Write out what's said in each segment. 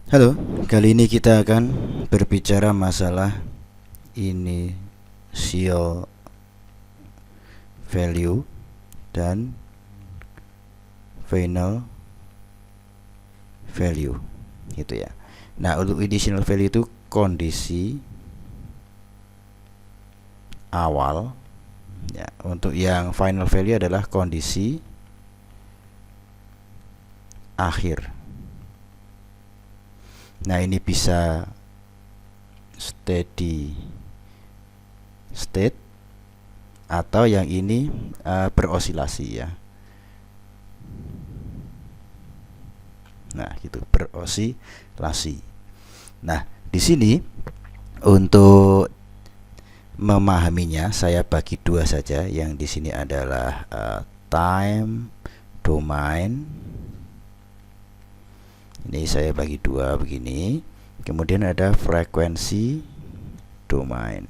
Halo, kali ini kita akan berbicara masalah initial value dan final value, gitu ya. Nah, untuk initial value itu kondisi awal, ya. Untuk yang final value adalah kondisi akhir. Nah, ini bisa steady state atau yang ini berosilasi ya. Nah, gitu, berosilasi. Nah, di sini untuk memahaminya saya bagi dua saja. Yang di sini adalah time domain. Ini saya bagi dua begini. Kemudian ada frekuensi domain.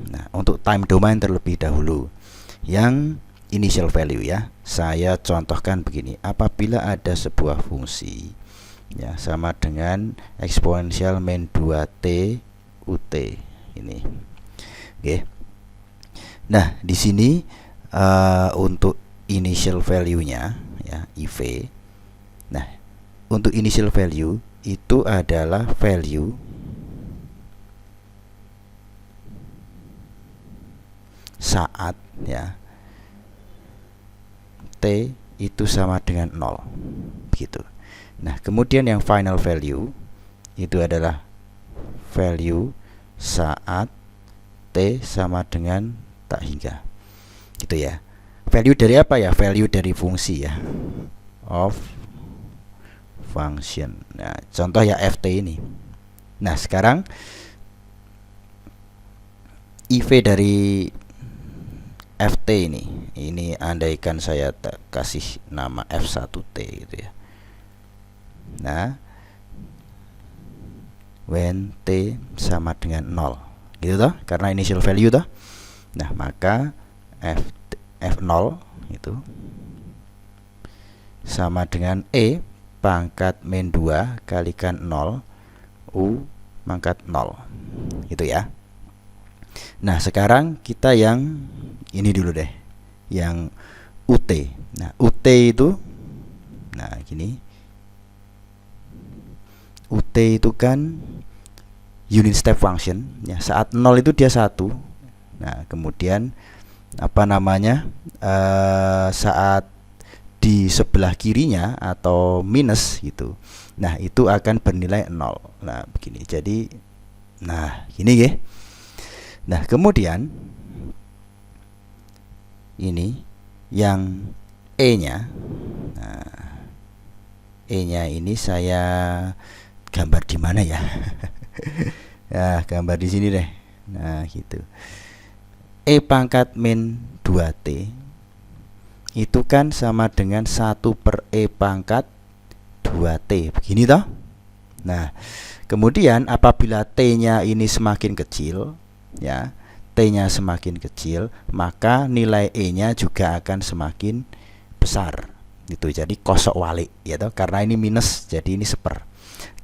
Nah, untuk time domain terlebih dahulu. Yang initial value ya. Saya contohkan begini. Apabila ada sebuah fungsi ya sama dengan eksponensial min 2t ut ini. Oke. Nah, di sini untuk initial value-nya ya, IV. Nah, untuk initial value itu adalah value saat ya t itu sama dengan 0 begitu. Nah, kemudian yang final value itu adalah value saat t sama dengan tak hingga. Gitu ya. Value dari apa ya? Value dari fungsi ya. Of function. Nah, contoh ya ft ini. Nah, sekarang IV dari ft ini andaikan saya kasih nama f1t gitu ya. Nah, when t sama dengan 0 gitu toh, karena initial value toh. Nah, maka f0 itu sama dengan e pangkat min 2 kalikan 0 u pangkat 0 gitu ya. Nah, sekarang kita yang ini dulu deh, yang ut. Nah, ut itu nah gini, ut itu kan unit step function ya. Saat 0 itu dia 1. Nah, kemudian apa namanya, saat di sebelah kirinya atau minus gitu, nah itu akan bernilai 0. Nah, begini. Jadi nah gini ya. Nah, kemudian ini yang e nya. Nah, e nya ini saya gambar di mana ya? Ya, gambar di sini deh. Nah, gitu. E pangkat min 2t itu kan sama dengan 1 per E pangkat 2T. Begini toh. Nah, kemudian apabila T-nya ini semakin kecil ya, T-nya semakin kecil, maka nilai E-nya juga akan semakin besar. Itu jadi kosok walik ya toh, karena ini minus jadi ini seper.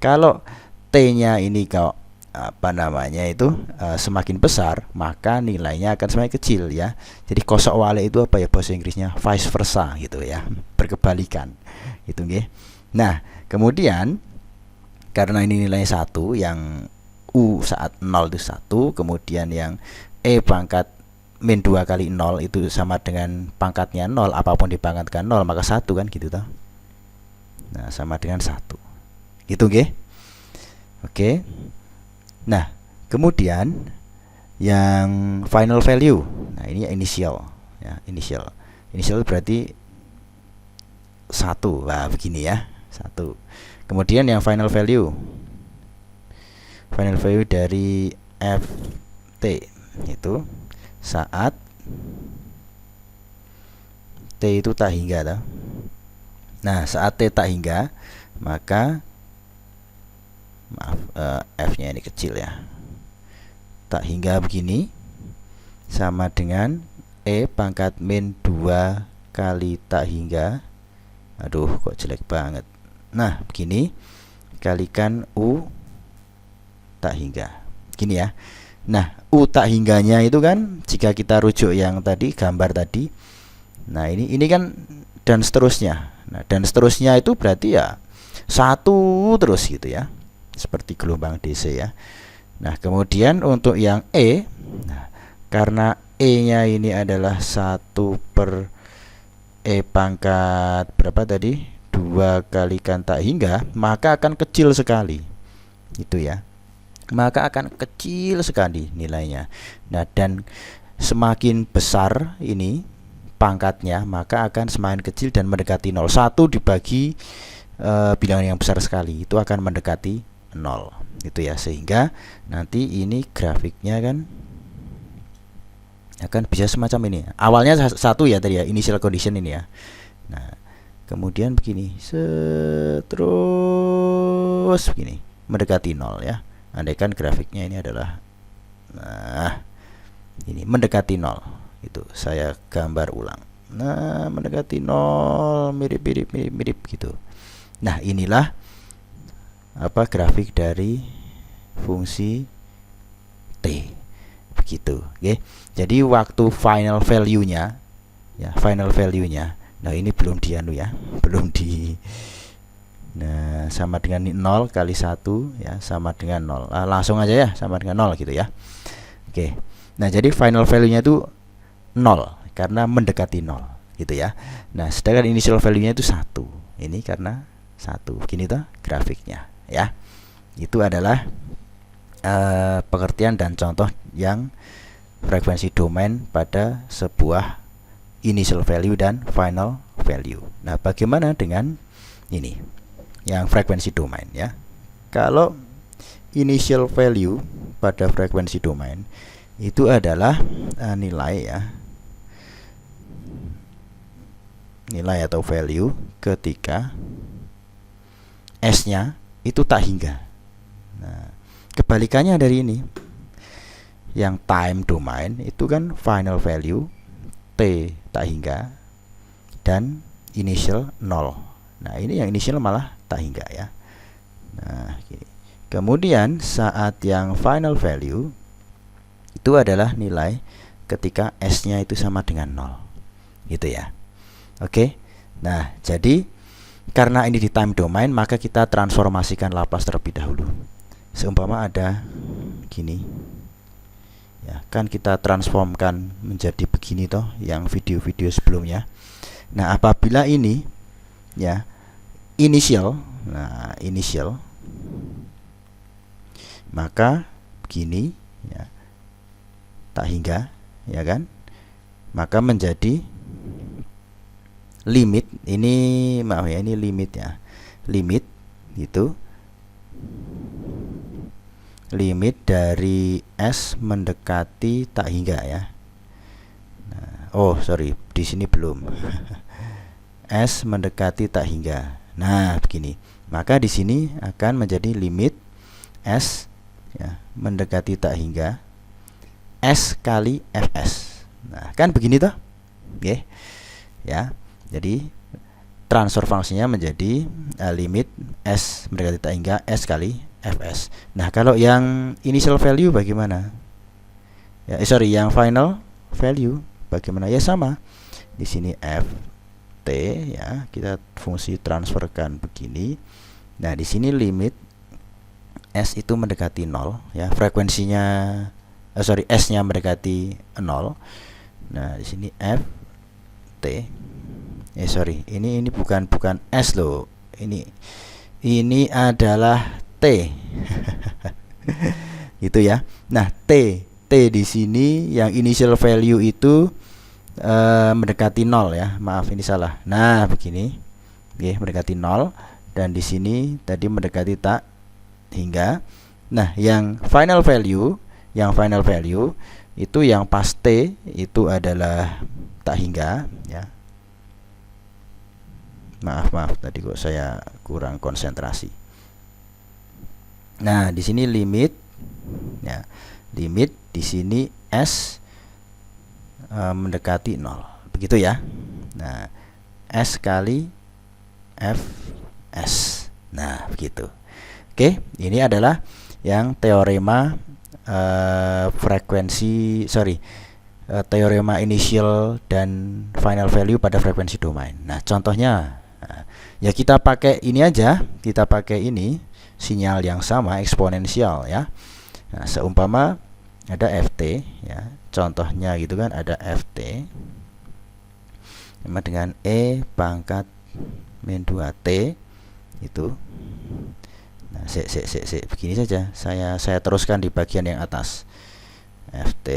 Kalau T-nya ini kalau apa namanya itu semakin besar, maka nilainya akan semakin kecil ya. Jadi kosok walik itu apa ya bahasa Inggrisnya? Vice versa gitu ya, berkebalikan gitu nggih. Nah, kemudian karena ini nilainya 1, yang u saat 0 itu 1, kemudian yang e pangkat min 2 kali 0 itu sama dengan pangkatnya 0, apapun dipangkatkan 0 maka 1 kan gitu toh. Nah, sama dengan 1 gitu nggih. Oke. Nah, kemudian yang final value. Nah, ini initial ya, initial. Initial berarti 1. Nah, begini ya. 1. Kemudian yang final value. Final value dari ft itu saat t itu tak hingga toh. Nah, saat t tak hingga, maka maaf, f-nya ini kecil ya. Tak hingga begini sama dengan e pangkat min 2 kali tak hingga. Aduh, kok jelek banget. Nah, begini kalikan U tak hingga. Gini ya. Nah, U tak hingganya itu kan jika kita rujuk yang tadi gambar tadi. Nah, ini kan dan seterusnya. Nah, dan seterusnya itu berarti ya satu terus gitu ya. Seperti gelombang DC ya. Nah, kemudian untuk yang E, nah, karena E-nya ini adalah 1 per E pangkat berapa tadi? 2 kalikan tak hingga, maka akan kecil sekali. Itu ya. Maka akan kecil sekali nilainya. Nah, dan semakin besar ini pangkatnya, maka akan semakin kecil dan mendekati 0. 1 dibagi bilangan yang besar sekali, itu akan mendekati 0. Itu ya, sehingga nanti ini grafiknya kan akan bisa semacam ini. Awalnya 1 ya tadi ya, initial condition ini ya. Nah, kemudian begini, terus begini, mendekati 0 ya. Andaikan grafiknya ini adalah, nah, ini mendekati 0. Itu saya gambar ulang. Nah, mendekati 0, mirip gitu. Nah, inilah apa grafik dari fungsi T. Begitu, oke. Jadi waktu final value-nya ya, final value-nya. Nah, ini belum dianu ya, belum di. Nah, sama dengan 0 kali 1 ya, sama dengan 0. Langsung aja ya, sama dengan 0 gitu ya. Oke. Nah, jadi final value-nya itu 0 karena mendekati 0 gitu ya. Nah, sedangkan initial value-nya itu 1. Ini karena 1. Begini tuh grafiknya ya. Itu adalah pengertian dan contoh yang frekuensi domain pada sebuah initial value dan final value. Nah, bagaimana dengan ini yang frekuensi domain ya? Kalau initial value pada frekuensi domain itu adalah nilai ya, nilai atau value ketika S-nya itu tak hingga. Nah, kebalikannya dari ini, yang time domain itu kan final value T tak hingga dan initial 0. Nah, ini yang initial malah tak hingga ya. Nah, gini. Kemudian saat yang final value itu adalah nilai ketika S-nya itu sama dengan 0. Gitu ya. Oke. Nah, jadi karena ini di time domain, maka kita transformasikan Laplace terlebih dahulu. Seumpama ada gini. Ya, kan kita transformkan menjadi begini toh yang video-video sebelumnya. Nah, apabila ini ya initial, nah initial, maka begini ya, tak hingga ya kan, maka menjadi limit. Ini maaf ya, ini limit ya, limit itu limit dari S mendekati tak hingga ya. Nah, oh sorry, di sini belum. S mendekati tak hingga. Nah, begini. Maka di sini akan menjadi limit S ya, mendekati tak hingga S kali Fs. Nah, kan begini toh? Oke. Ya. Jadi transfer fungsinya menjadi limit S mendekati tak hingga S kali Fs. Nah, kalau yang initial value bagaimana? Ya, yang final value bagaimana? Ya sama. Di sini Ft ya, kita fungsi transferkan begini. Nah, di sini limit S itu mendekati 0 ya, frekuensinya S-nya mendekati 0. Nah, di sini Ft ini bukan S loh. Ini adalah T. Gitu ya. Nah, T di sini yang initial value itu mendekati 0 ya. Maaf, ini salah. Nah, begini. Oke, mendekati 0 dan di sini tadi mendekati tak hingga. Nah, yang final value itu yang pas T itu adalah tak hingga ya. Maaf tadi kok saya kurang konsentrasi. Nah, di sini limit ya. Limit di sini S mendekati 0. Begitu ya. Nah, S kali Fs. Nah, begitu. Oke, ini adalah yang teorema teorema initial dan final value pada frekuensi domain. Nah, contohnya, ya kita pakai ini aja, kita pakai ini sinyal yang sama eksponensial ya. Nah, seumpama ada ft ya, contohnya gitu kan, ada ft sama dengan e pangkat min 2t itu. Nah, begini saja. Saya teruskan di bagian yang atas. ft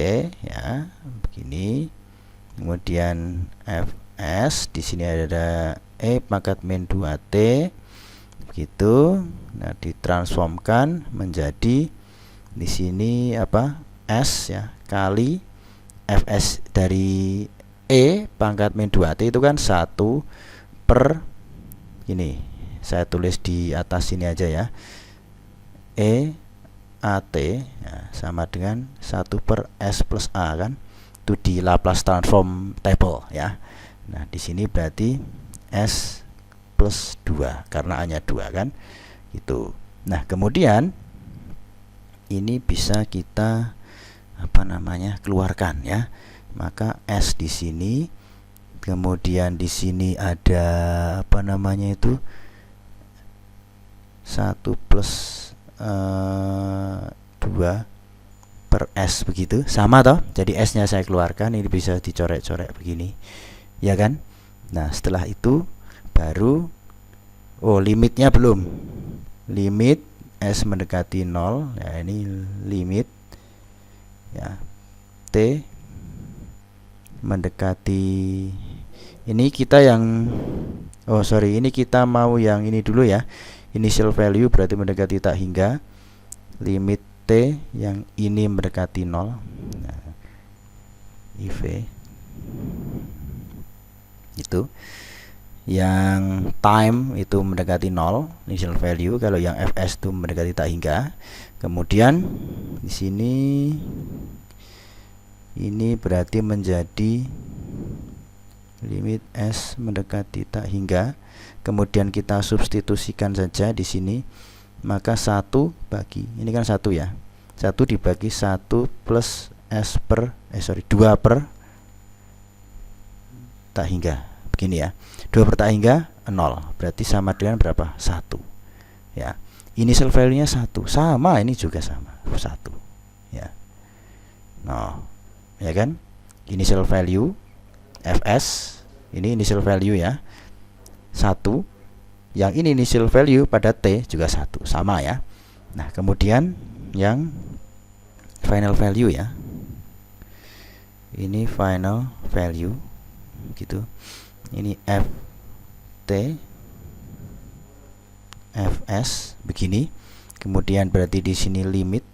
ya, begini. Kemudian fs di sini ada e pangkat min 2t begitu. Nah, ditransformkan menjadi di sini apa? S ya, kali fs dari e pangkat min 2t itu kan 1 per ini. Saya tulis di atas sini aja ya. E AT ya, sama dengan 1 per S plus A kan. Itu di Laplace transform table ya. Nah, di sini berarti S plus 2 karena hanya 2 kan. Gitu. Nah, kemudian ini bisa kita keluarkan ya. Maka S di sini, kemudian di sini ada 1 plus 2 per S begitu, sama toh. Jadi S nya saya keluarkan, ini bisa dicorek-corek begini ya kan. Nah, setelah itu baru limitnya belum, limit S mendekati 0 ya, ini limit ya T mendekati ini kita yang ini kita mau yang ini dulu ya. Initial value berarti mendekati tak hingga, limit T yang ini mendekati 0. Nah, IV itu yang time itu mendekati 0 initial value, kalau yang fs itu mendekati tak hingga. Kemudian di sini ini berarti menjadi limit S mendekati tak hingga. Kemudian kita substitusikan saja di sini, maka 1 bagi ini kan 1 ya, 1 dibagi 1 plus S per 2 per tak hingga begini ya. 2 per tak hingga 0 berarti sama dengan berapa? 1 ya. Initial value nya 1, sama ini juga sama 1 ya. Nah ya kan, initial value fs ini initial value ya 1, yang ini initial value pada T juga 1, sama ya. Nah, kemudian yang final value ya, ini final value gitu, ini ft fs begini. Kemudian berarti di sini limit,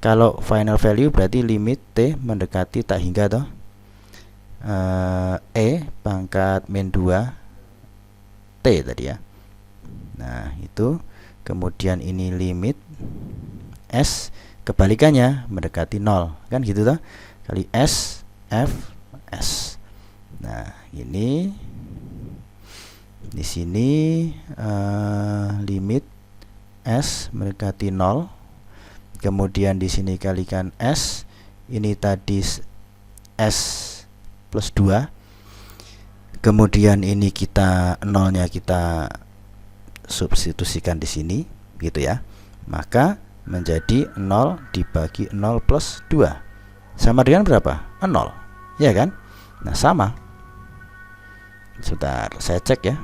kalau final value berarti limit T mendekati tak hingga toh, E pangkat min 2 T tadi ya. Nah, itu. Kemudian ini limit S kebalikannya mendekati 0 kan gitu toh, kali S F S. Nah, ini di sini limit S mendekati 0. Kemudian di sini kalikan S, ini tadi S plus 2. Kemudian ini kita nolnya kita substitusikan di sini gitu ya. Maka menjadi 0 dibagi 0 plus 2 sama dengan berapa? 0 ya kan. Nah, sama. Sebentar, saya cek ya.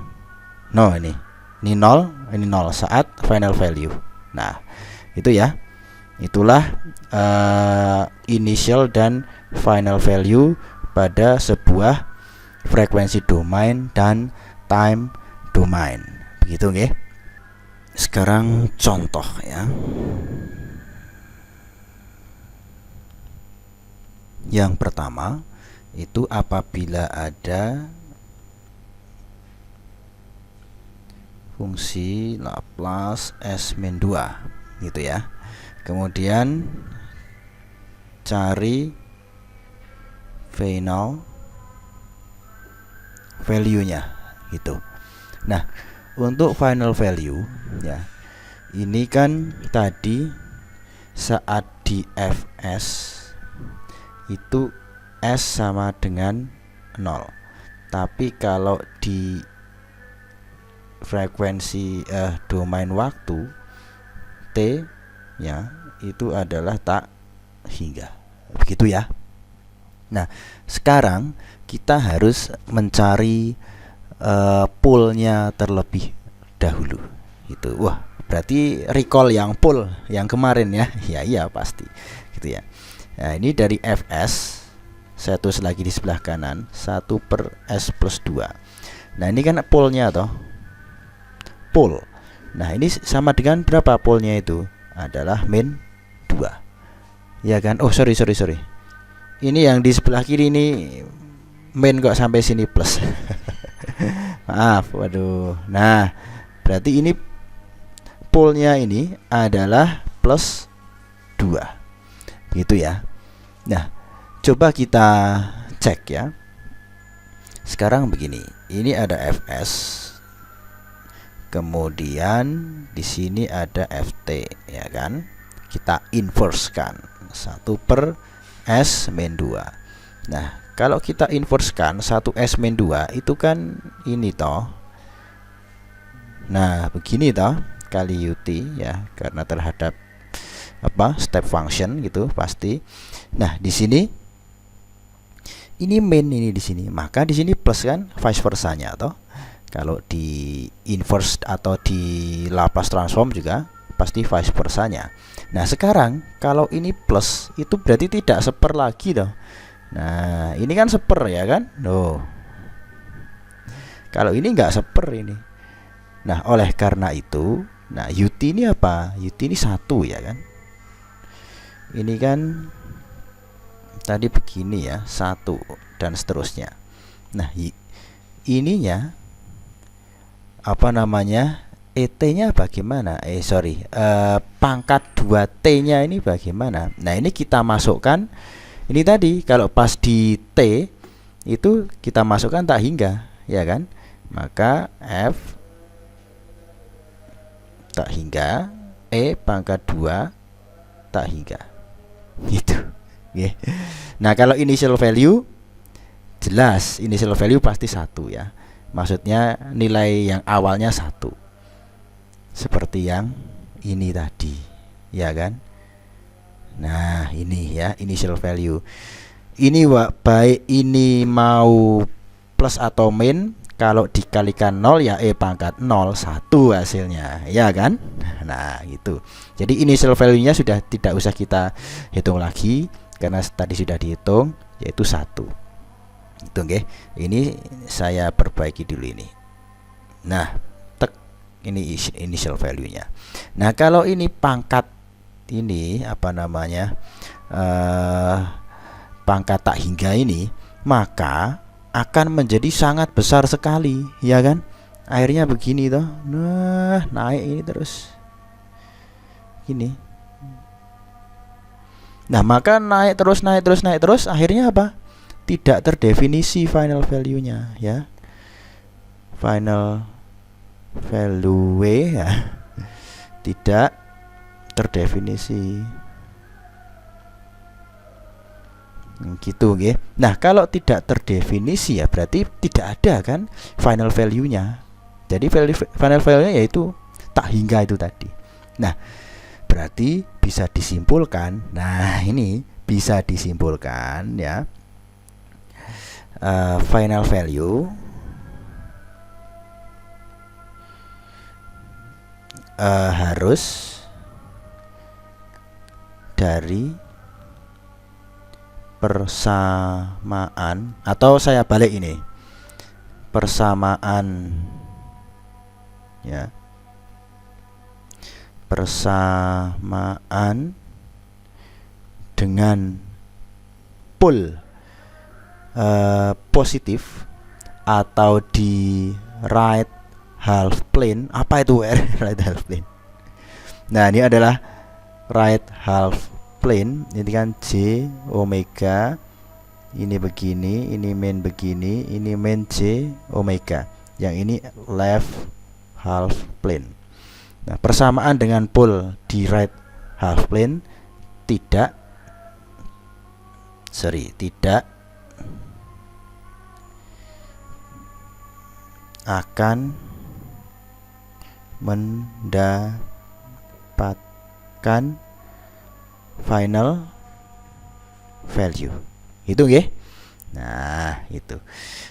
No, ini 0, ini 0 saat final value. Nah, itu ya. Itulah initial dan final value pada sebuah frekuensi domain dan time domain. Begitu nggih. Sekarang contoh ya. Yang pertama itu apabila ada fungsi Laplace S-2 gitu ya. Kemudian cari final value-nya gitu. Nah, untuk final value ya, ini kan tadi saat di Fs itu S sama dengan 0, tapi kalau di frekuensi domain waktu T ya, itu adalah tak hingga, begitu ya. Nah, sekarang kita harus mencari poolnya terlebih dahulu. Itu, wah, berarti recall yang pool yang kemarin ya. Ya iya pasti, gitu ya. Nah, ini dari Fs, saya tulis lagi di sebelah kanan 1/s+2. Nah, ini kan poolnya toh, pool. Nah, ini sama dengan berapa poolnya itu? Adalah min 2. Ya kan? Oh, sorry. Ini yang di sebelah kiri ini min kok sampai sini plus. Maaf, waduh. Nah, berarti ini poolnya ini adalah plus 2. Gitu ya. Nah, coba kita cek ya. Sekarang begini. Ini ada Fs. Kemudian di sini ada Ft, ya kan? Kita inversekan 1/s-2. Nah, kalau kita inversekan 1s-2 itu kan ini toh. Nah, begini toh kali ut ya, karena terhadap step function gitu pasti. Nah, di sini ini min ini di sini, maka di sini plus kan, vice versanya toh. Kalau di inverse atau di Laplace transform juga pasti vice versanya. Nah, sekarang kalau ini plus itu berarti tidak seper lagi toh. Nah, ini kan seper ya kan? Loh. Kalau ini enggak seper ini. Nah, oleh karena itu, nah ut ini apa? Ut ini 1 ya kan? Ini kan tadi begini ya, 1 dan seterusnya. Nah, ininya apa namanya, ET-nya bagaimana? Pangkat 2T-nya ini bagaimana? Nah, ini kita masukkan. Ini tadi kalau pas di T itu kita masukkan tak hingga, ya kan? Maka F tak hingga, E pangkat 2 tak hingga. Gitu. Okay. Nah, kalau initial value jelas initial value pasti 1 ya. Maksudnya nilai yang awalnya 1. Seperti yang ini tadi, ya kan? Nah, ini ya initial value. Ini baik ini mau plus atau min, kalau dikalikan 0 ya E pangkat 0 1 hasilnya, ya kan? Nah, gitu. Jadi initial value-nya sudah tidak usah kita hitung lagi karena tadi sudah dihitung, yaitu 1. Itu nggih. Ini saya perbaiki dulu ini. Nah, tek, ini initial value-nya. Nah, kalau ini pangkat ini apa namanya? Pangkat tak hingga ini, maka akan menjadi sangat besar sekali, ya kan? Akhirnya begini toh. Nah, naik ini terus. Gini. Nah, maka naik terus, akhirnya apa? Tidak terdefinisi final value-nya ya. Final value ya tidak terdefinisi. Gitu nggih. Nah, kalau tidak terdefinisi ya berarti tidak ada kan final value-nya. Jadi final value-nya yaitu tak hingga itu tadi. Nah, berarti bisa disimpulkan. Nah, ini bisa disimpulkan ya. Final value harus dari persamaan, atau saya balik ini, persamaan ya, persamaan dengan pool positif atau di right half plane. Apa itu right half plane? Nah, ini adalah right half plane. Ini kan J omega, ini begini, ini main begini, ini main J omega. Yang ini left half plane. Nah, persamaan dengan pol di right half plane tidak akan mendapatkan final value. Itu nggih. Nah, itu.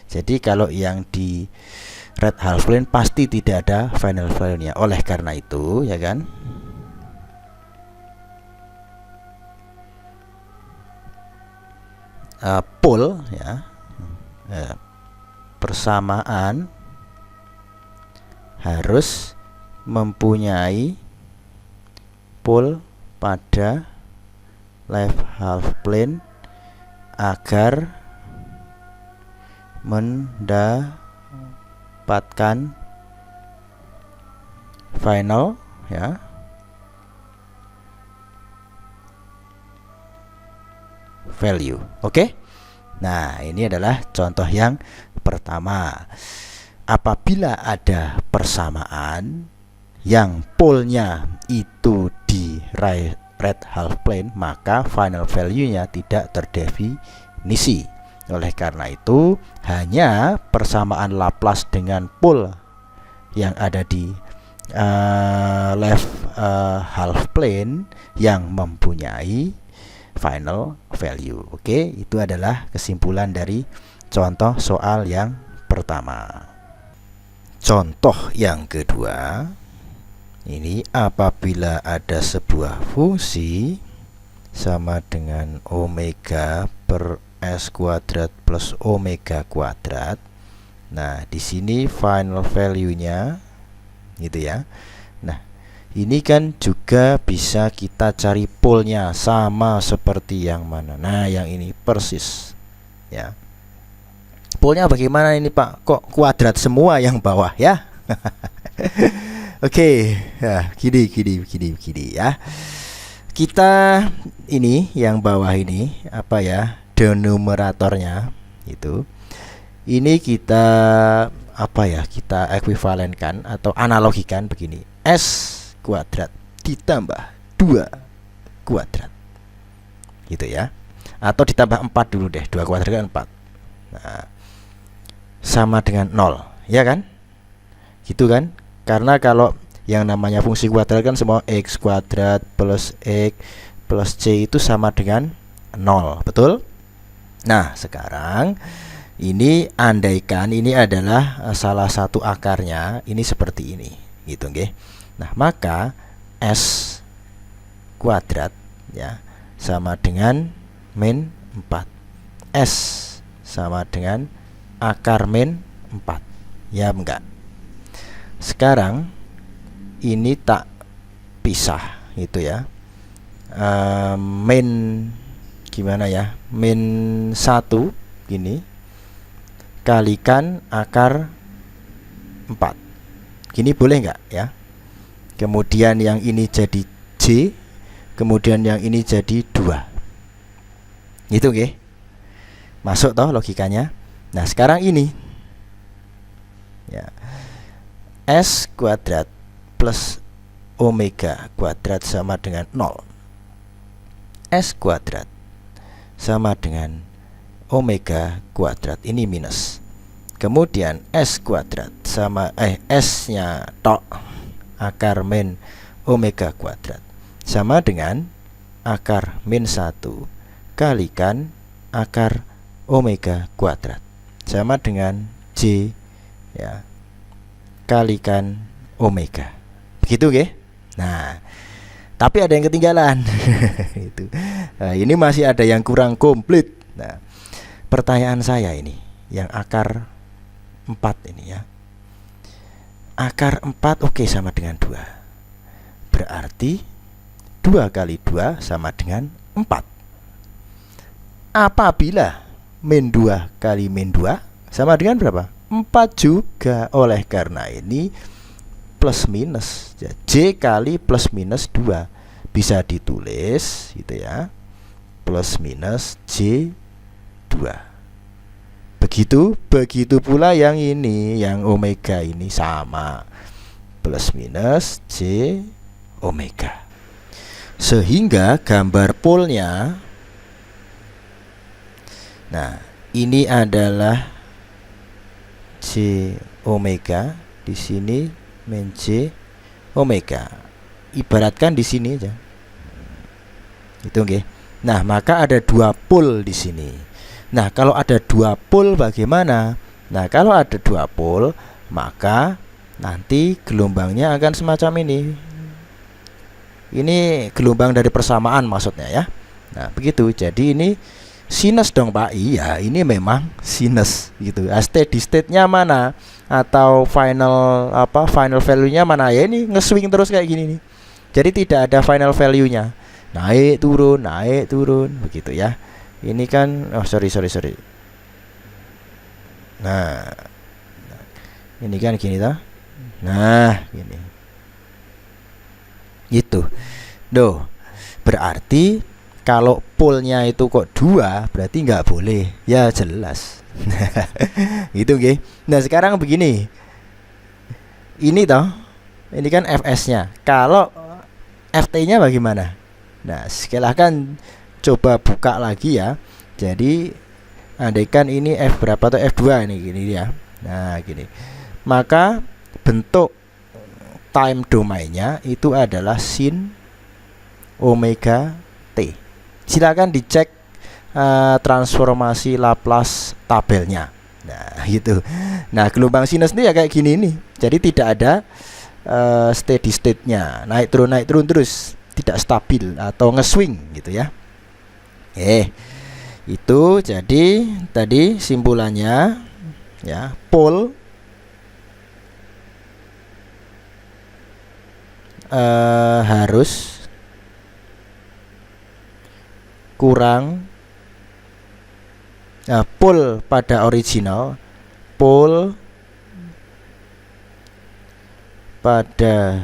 Jadi kalau yang di right half plane pasti tidak ada final value-nya. Oleh karena itu, ya kan? Pol ya. Persamaan harus mempunyai pol pada left half plane agar mendapatkan final ya value. Oke. Nah, ini adalah contoh yang pertama. Apabila ada persamaan yang polnya itu di right half plane, maka final value-nya tidak terdefinisi. Oleh karena itu, hanya persamaan Laplace dengan pol yang ada di left half plane yang mempunyai final value. Oke, itu adalah kesimpulan dari contoh soal yang pertama. Contoh yang kedua, ini apabila ada sebuah fungsi sama dengan omega per s kuadrat plus omega kuadrat. Nah, di sini final value-nya gitu ya. Nah, ini kan juga bisa kita cari polnya sama seperti yang mana. Nah, yang ini persis ya. Polnya bagaimana ini Pak? Kok kuadrat semua yang bawah ya? Oke, ya, gini ya. Kita ini yang bawah ini apa ya? Denominatornya itu. Ini kita apa ya? Kita ekuivalenkan atau analogikan begini. S kuadrat ditambah 2 kuadrat. Gitu ya. Atau ditambah 4 dulu deh. 2 kuadrat kan 4. Nah, sama dengan 0, ya kan? Gitu kan? Karena kalau yang namanya fungsi kuadrat kan semua x kuadrat plus x plus c itu sama dengan 0, betul? Nah, sekarang ini andaikan ini adalah salah satu akarnya, ini seperti ini, gitu nggih. Nah, maka s kuadrat ya sama dengan min 4. S sama dengan akar min 4. Ya enggak? Sekarang ini tak pisah itu ya. Min gimana ya? Min 1 gini kalikan akar 4. Gini boleh enggak ya? Kemudian yang ini jadi J, kemudian yang ini jadi 2. Gitu nggih? Masuk toh logikanya? Nah, sekarang ini ya, S kuadrat plus omega kuadrat sama dengan 0. S kuadrat sama dengan omega kuadrat, ini minus. Kemudian S kuadrat sama S-nya tok akar min omega kuadrat sama dengan akar min 1 kalikan akar omega kuadrat sama dengan J ya kalikan omega. Begitu nggih? Nah, tapi ada yang ketinggalan. Itu. Nah, ini masih ada yang kurang komplit. Nah, pertanyaan saya ini yang akar 4 ini ya. Akar 4 oke sama dengan 2. Berarti 2 kali 2 sama dengan 4. Apabila min 2 kali min 2 sama dengan berapa? 4 juga. Oleh karena ini plus minus ya, J kali plus minus 2 bisa ditulis gitu ya, plus minus J 2. Begitu pula yang ini, yang omega ini sama. plus minus J omega. Sehingga gambar polnya, nah ini adalah J omega, di sini min J omega. Ibaratkan di sini aja. Itu nggih. Nah, maka ada dua pol di sini. Nah, kalau ada dua pol bagaimana? Nah, kalau ada dua pol, maka nanti gelombangnya akan semacam ini. Ini gelombang dari persamaan maksudnya ya. Nah, begitu. Jadi ini sinus dong Pak. Iya, ini memang sinus gitu. Steady state-nya mana? Atau final value-nya mana? Ya ini nge-swing terus kayak gini nih. Jadi tidak ada final value-nya. Naik turun begitu ya. Ini kan sorry. Nah, ini kan gini toh. Nah, gini. Gitu. Loh, berarti kalau polnya itu kok 2, berarti nggak boleh. Ya jelas. Gitu nggih. Nah, sekarang begini. Ini toh. Ini kan Fs-nya. Kalau Ft-nya bagaimana? Nah, silahkan coba buka lagi ya. Jadi andaikan ini F berapa atau F2 ini gini ya. Nah, gini. Maka bentuk time domainnya itu adalah sin omega t. Silakan dicek transformasi Laplace tabelnya. Nah, gitu. Nah, gelombang sinus ini ya kayak gini nih. Jadi tidak ada steady state-nya. Naik turun terus, tidak stabil atau nge-swing gitu ya. Itu jadi tadi simpulannya ya, pol harus kurang pol pada original, pol pada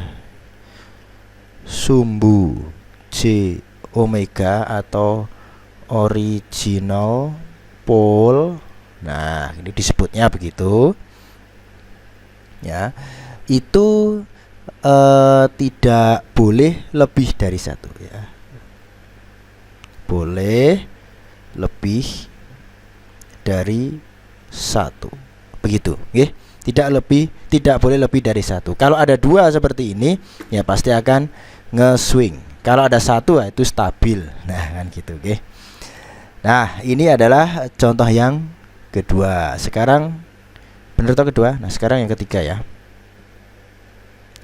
sumbu J omega atau original pole. Nah, ini disebutnya begitu ya. Itu tidak boleh lebih dari 1 ya. Boleh lebih dari 1 begitu nggih. Tidak boleh lebih dari 1. Kalau ada 2 seperti ini ya pasti akan nge-swing. Kalau ada 1 itu stabil. Nah, kan gitu nggih. Nah, ini adalah contoh yang kedua. Sekarang benar atau kedua? Nah, sekarang yang ketiga ya.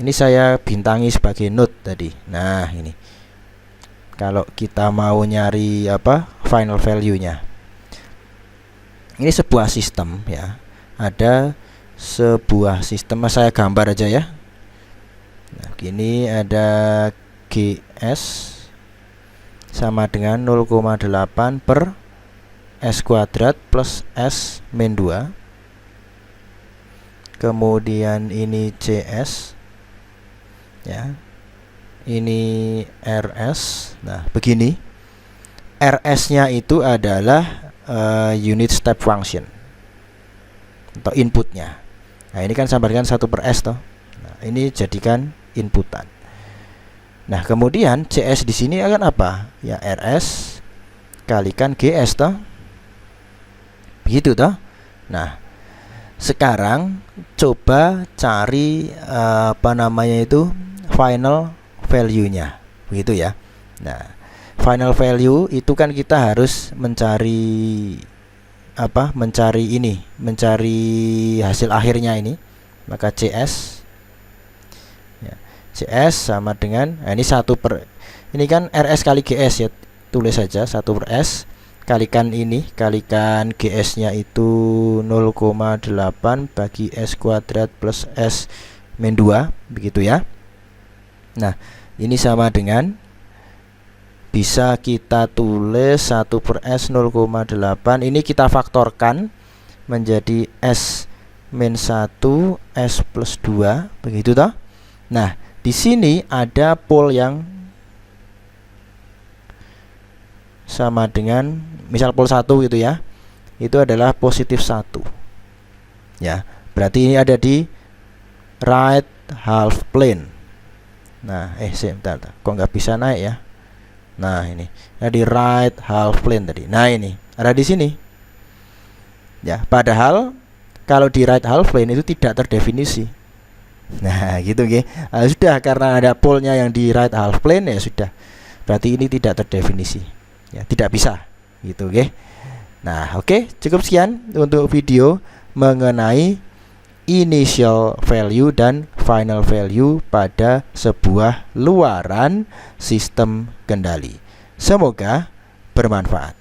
Ini saya bintangi sebagai note tadi. Nah, ini. Kalau kita mau nyari final value-nya. Ini sebuah sistem ya. Ada sebuah sistem, saya gambar aja ya. Nah, begini ada GS sama dengan 0,8 per S kuadrat plus S min 2. Kemudian ini CS ya. Ini RS. Nah, begini. RS-nya itu adalah unit step function atau inputnya. Nah, ini kan sama dengan 1 per S toh. Nah, ini jadikan inputan. Nah, kemudian CS di sini akan apa? Ya RS kalikan GS toh. Begitu toh. Nah, sekarang coba cari final value-nya. Begitu ya. Nah, final value itu kan kita harus mencari mencari hasil akhirnya ini. Maka CS ya, CS sama dengan ini 1 per ini kan RS kali GS ya, tulis saja 1 per S kalikan GS-nya itu 0,8 bagi S kuadrat plus S min 2 begitu ya. Nah, ini sama dengan bisa kita tulis 1 per S 0,8. Ini kita faktorkan menjadi S min 1 S plus 2 begitu toh. Nah, di sini ada pol yang sama dengan misal pol 1 gitu ya. Itu adalah positif 1. Ya, berarti ini ada di right half plane. Nah, sebentar, kok nggak bisa naik ya? Nah, ini di right half plane tadi. Nah, ini ada di sini. Ya, padahal kalau di right half plane itu tidak terdefinisi. Nah, gitu nggih. Nah, sudah, karena ada pole-nya yang di right half plane ya sudah. Berarti ini tidak terdefinisi. Ya, tidak bisa. Gitu nggih. Nah, oke, cukup sekian untuk video mengenai initial value dan final value pada sebuah luaran sistem kendali. Semoga bermanfaat.